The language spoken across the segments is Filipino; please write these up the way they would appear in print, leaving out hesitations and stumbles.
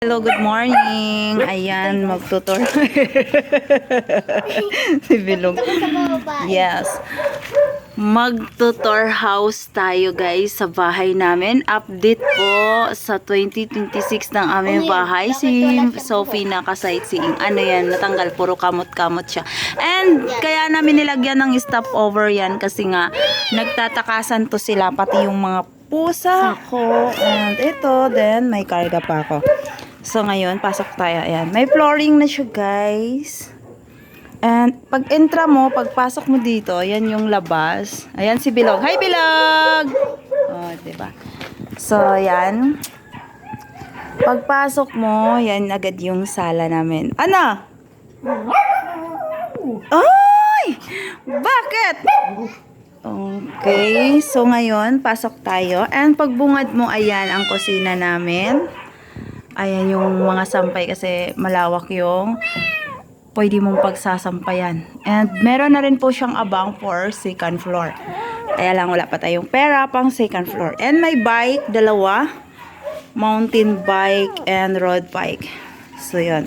Hello, good morning. Ayan, magtutor. Si Bilog. Yes. Magtutor house tayo guys sa bahay namin. Update po sa 2026 ng aming bahay. Si Sophie naka-sightseeing. Ano yan, natanggal. Puro kamot-kamot siya. And kaya namin nilagyan ng stopover yan kasi nga nagtatakasan to sila. Pati yung mga pusa ko. And ito, then may karga pa ako. So ngayon, pasok tayo. Ayan. May flooring na siya guys. And pag entra mo, pagpasok mo dito, yan yung labas. Ayan si Bilog. Hi Bilog! Oh, diba? So, yan. Pagpasok mo, yan agad yung sala namin. Ano? Ay! Bakit? Okay. So, ngayon, pasok tayo. And pagbungad mo, ayan ang kusina namin. Ayan yung mga sampay kasi malawak yung pwede mong pagsasampayan. And meron na rin po siyang abang for second floor. Kaya lang wala pa tayong pera pang second floor. And may bike, dalawa. Mountain bike and road bike. So, yun.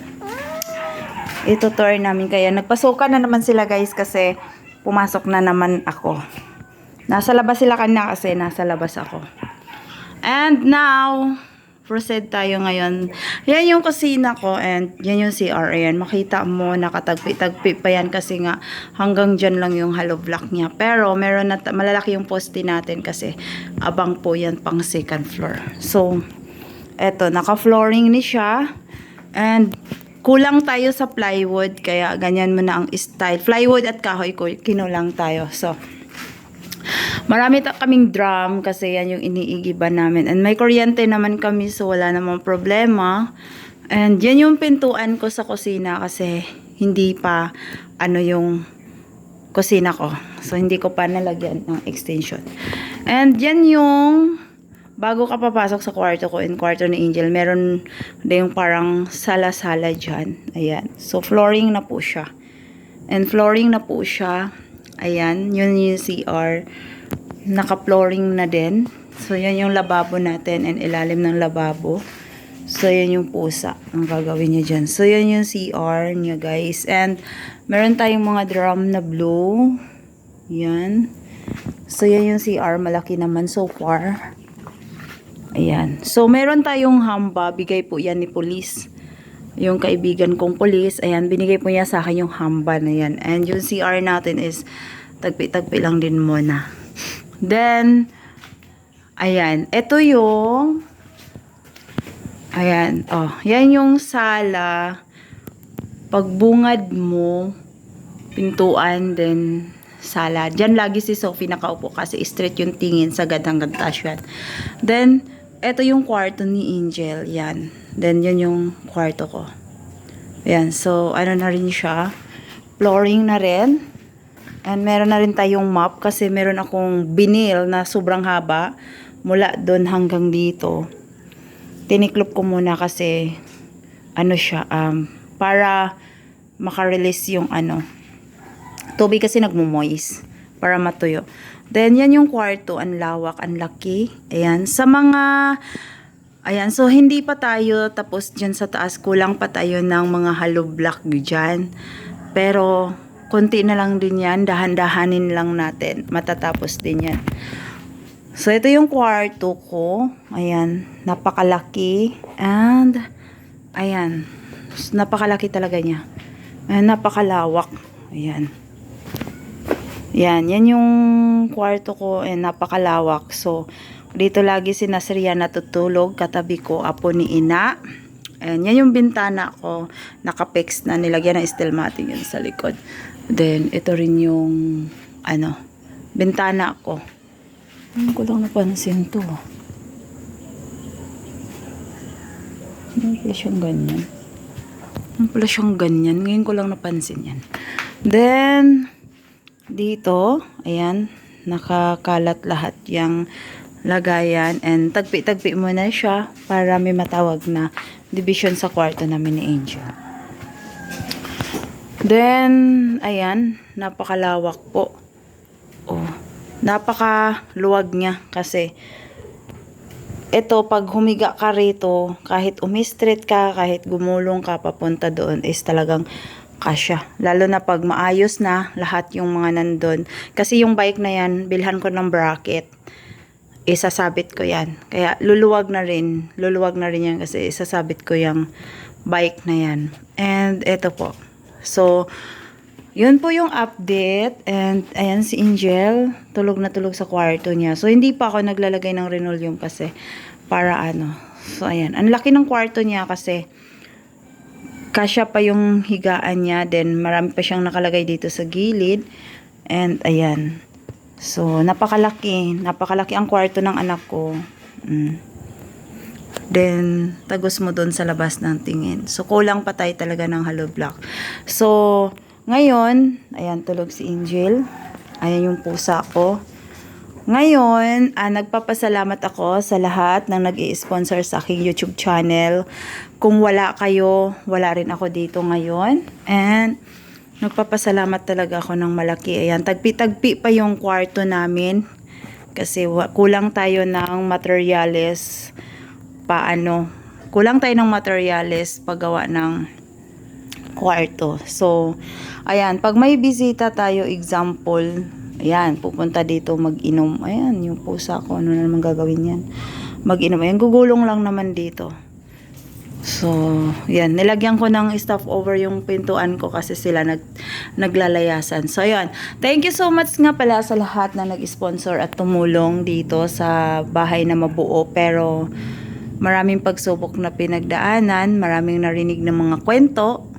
Ito tour namin. Kaya nagpasukan na naman sila guys kasi pumasok na naman ako. Nasa labas sila kanina kasi nasa labas ako. And now, proceed tayo ngayon. Yan yung kusina ko and yan yung CR. Ayan, makita mo, nakatagpi-tagpi pa yan kasi nga hanggang dyan lang yung hollow block niya. Pero meron na, malalaki yung poste natin kasi abang po yan pang second floor. So, eto, naka-flooring ni siya. And kulang tayo sa plywood kaya ganyan mo na ang style. Plywood at kahoy ko, kinulang tayo. So, marami kaming drum kasi yan yung iniigiban namin. And may kuryente naman kami so wala namang problema. And yan yung pintuan ko sa kusina kasi hindi pa ano yung kusina ko. So hindi ko pa nalagyan ng extension. And yan yung bago ka papasok sa kwarto ko in kwarto ni Angel, meron na yung parang sala-sala dyan. Ayan. So flooring na po siya. And flooring na po siya. Ayan, yun yung CR. Naka-flooring na din. So, yan yung lababo natin and ilalim ng lababo. So, yan yung pusa. Ang gagawin niya dyan. So, yan yung CR niya, guys. And, meron tayong mga drum na blue. Yan. So, yan yung CR. Malaki naman so far. Ayan. So, meron tayong hamba. Bigay po yan ni police. Yung kaibigan kong police, ayan, binigay po niya sa akin yung hamba na yan. And yung CR natin is tagpi-tagpi lang din muna. Then, ayan, ito yung, ayan, oh, yan yung sala. Pagbungad mo, pintuan, then sala. Diyan lagi si Sophie nakaupo kasi straight yung tingin sa hanggang taas yan. Then, ito yung kwarto ni Angel, yan. Then, yun yung kwarto ko. Ayan. So, ano na rin siya. Flooring na rin. And meron na rin tayong map kasi meron akong binil na sobrang haba. Mula doon hanggang dito. Tiniklop ko muna kasi ano siya, para makarelease yung ano. Tubig kasi nagmumoist para matuyo. Then, yan yung kwarto. Ang lawak, ang laki. Ayan. Sa mga ayan, so hindi pa tayo tapos dyan sa taas, kulang pa tayo ng mga hollow block dyan. Pero, konti na lang din yan, dahan-dahanin lang natin, matatapos din yan. So, ito yung kwarto ko, ayan, napakalaki, and, ayan, napakalaki talaga niya, ayan, napakalawak, ayan. Yan yung kwarto ko, and napakalawak, so, dito lagi si Nasria natutulog, katabi ko apo ni Ina. And yan yung bintana ko, naka-fix na, nilagyan ng steel matting yun sa likod. Then, ito rin yung, ano, bintana ko. Hindi ko lang napansin to. Hindi pala siyang ganyan. Hindi pala siyang ganyan. Ngayon ko lang napansin yan. Then, dito, ayan, nakakalat lahat yung lagayan and tagpi-tagpi mo na siya para may matawag na division sa kwarto namin ni Angel. Then, ayan, napakalawak po. Oh, napakaluwag niya kasi ito, pag humiga ka rito, kahit umistret ka, kahit gumulong ka papunta doon, is talagang kasya. Lalo na pag maayos na lahat yung mga nandun. Kasi yung bike na yan, bilhan ko ng bracket. Isasabit ko yan. Kaya luluwag na rin. Luluwag na rin yan kasi isasabit ko yung bike na yan. And ito po. So, yun po yung update. And ayan si Angel. Tulog na tulog sa kwarto niya. So, hindi pa ako naglalagay ng linoleum kasi para ano. So, ayan. Ang laki ng kwarto niya kasi kasya pa yung higaan niya. Then, marami pa siyang nakalagay dito sa gilid. And, ayan. So, napakalaki. Napakalaki ang kwarto ng anak ko. Then, tagos mo doon sa labas ng tingin. So, kulang pa tayo talaga ng hollow block. So, ngayon, ayan, tulog si Angel. Ayan yung pusa ko. Ngayon, nagpapasalamat ako sa lahat ng nag-i-sponsor sa aking YouTube channel. Kung wala kayo, wala rin ako dito ngayon. And, nagpapasalamat talaga ako ng malaki. Ayan, tagpi-tagpi pa yung kwarto namin. Kasi kulang tayo ng materyales kulang tayo ng materyales paggawa ng kwarto. So, ayan, pag may bisita tayo, example, ayan, pupunta dito mag-inom. Ayan, yung pusa ko, ano na naman gagawin yan? Mag-inom. Ayan, gugulong lang naman dito. So, yan, nilagyan ko ng stuff over yung pintuan ko kasi sila naglalayasan. So, ayan, thank you so much nga pala sa lahat na nag-sponsor at tumulong dito sa bahay na mabuo. Pero, maraming pagsubok na pinagdaanan, maraming narinig ng mga kwento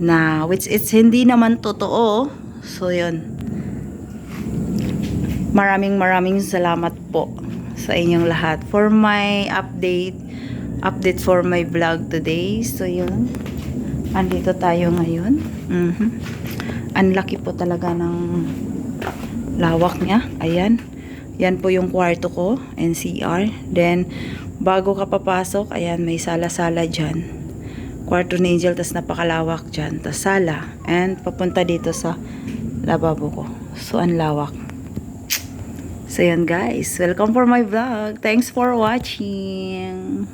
na which it's hindi naman totoo. So, yun. Maraming salamat po sa inyong lahat for my update for my vlog today. So, yun. Andito tayo ngayon. Ang laki po talaga ng lawak niya. Ayan. Yan po yung kwarto ko, NCR. Then, bago ka papasok, ayan, may sala-sala dyan. Kwarto ni Angel, tas napakalawak dyan. Tas sala. And papunta dito sa lababo ko. So, ang lawak. So, yan guys. Welcome for my vlog. Thanks for watching.